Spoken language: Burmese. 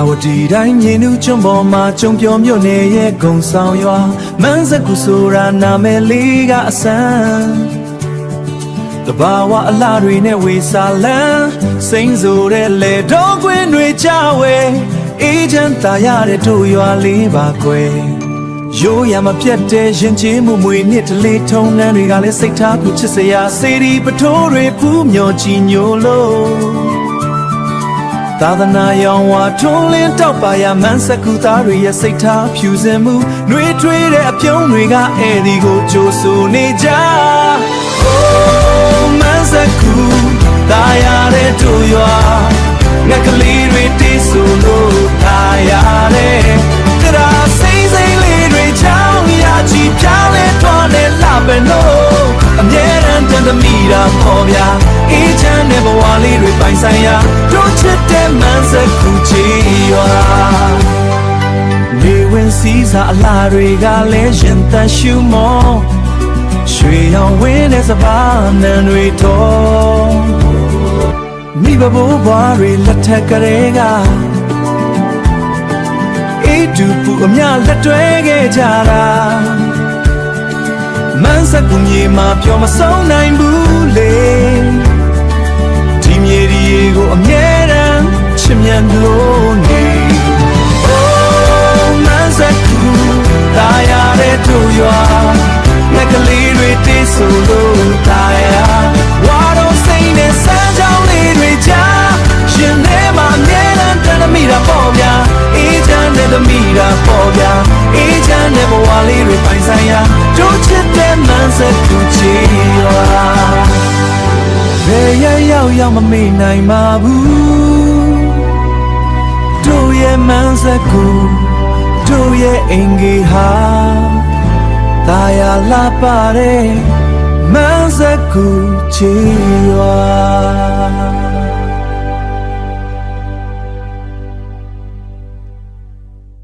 ဝတီတိုင်းမြေနုကျွန်းပေါ်မှာကြုံပြောမြို့နယ်ရဲ့ဂုံဆောင်ရွာမန်းစကူဆိုတာနာမည်လေးကအစမ်းတဘာဝအလားတွေနဲ့ဝေစာလန်းစိမ့်ဆိုတဲ့လေတော်ကွင်းတွေကြဝဲအေးချမ်းသာရတဲ့တို့ရွာလေးပါကွယ်ရိုးရမပြတ်တဲ့ရင်ကျေးမှုမွေနှစ်တလေးထုံနှန်းတွေကလည်းစိတ်ထားဖို့ချစ်စရာစေဒီပထိုးတွေဖူးမြော်ကြည်ညိုလို့သာသနာရောင်ဝါထွန်းလင်းတောက်ပါရမန်းစကူသားတွေရဲ့စိတ်ထားဖြူစင်မှုနှွေးထွေးတဲ့အပြုံးတွေကအဲ့ဒီကိုကြိုးဆိုနေကြမန်းစကူသားရတဲ့တို့ရွာငက်ကလေးတွေတေးဆိုလို့သားရတဲ့တရားစိမ့်စိမ့်လေးတွေချောင်းရချီပြားလဲတော်နဲ့လာပဲလို့အမြဲတမ်းတန်တမိတာပေါ်ဗျာအေးချမ်းတဲ့ဘဝလေးတွေပိုင်ဆိုင်ရာတို့ချစ်တဲ့မန်းစကူချီရွာနေဝင်စည်းစာအလားတွေကလည်းရင်သန်ရှူမောရွှေရောင်ဝင်းတဲ့စပါးနံတွေတော်မိဘဘိုးဘွားတွေလက်ထက်ကလေးကအေးတူပူအမြလက်တွဲခဲ့ကြတာမန်းစကူမြေမှာပြောမဆုံးနိုင်ဘူးလေဒီမြေဒီရေကိုအမြဲတမ်းချစ်မြတ်လို့နေမန်းစကူတာရတဲ့တို့ရွာငက်ကလေးတွေတေးဆိုလို့တာရဝါတော့စိမ့်နဲ့စမ်းကြောင်းလေးတွေကြားရှင်ထဲမှာအမြဲတမ်းတန်တမိတာပေါ့ဗျာအေးချမ်းတဲ့တမိတာပေါ့ဗျာအေးချမ်းတဲ့ဘဝလေးတွေပိုင်ဆိုင်ရာတို့ချစ်တဲ့မန်းစကူချီရွာဘယ်ရောက်မမေ့နိုင်ပါဘူးတို့ရဲ့မန်းစကူတို့ရဲ့အင်္ဂေဟာသာယာလာပါတဲ့မန်းစကူချီရွာ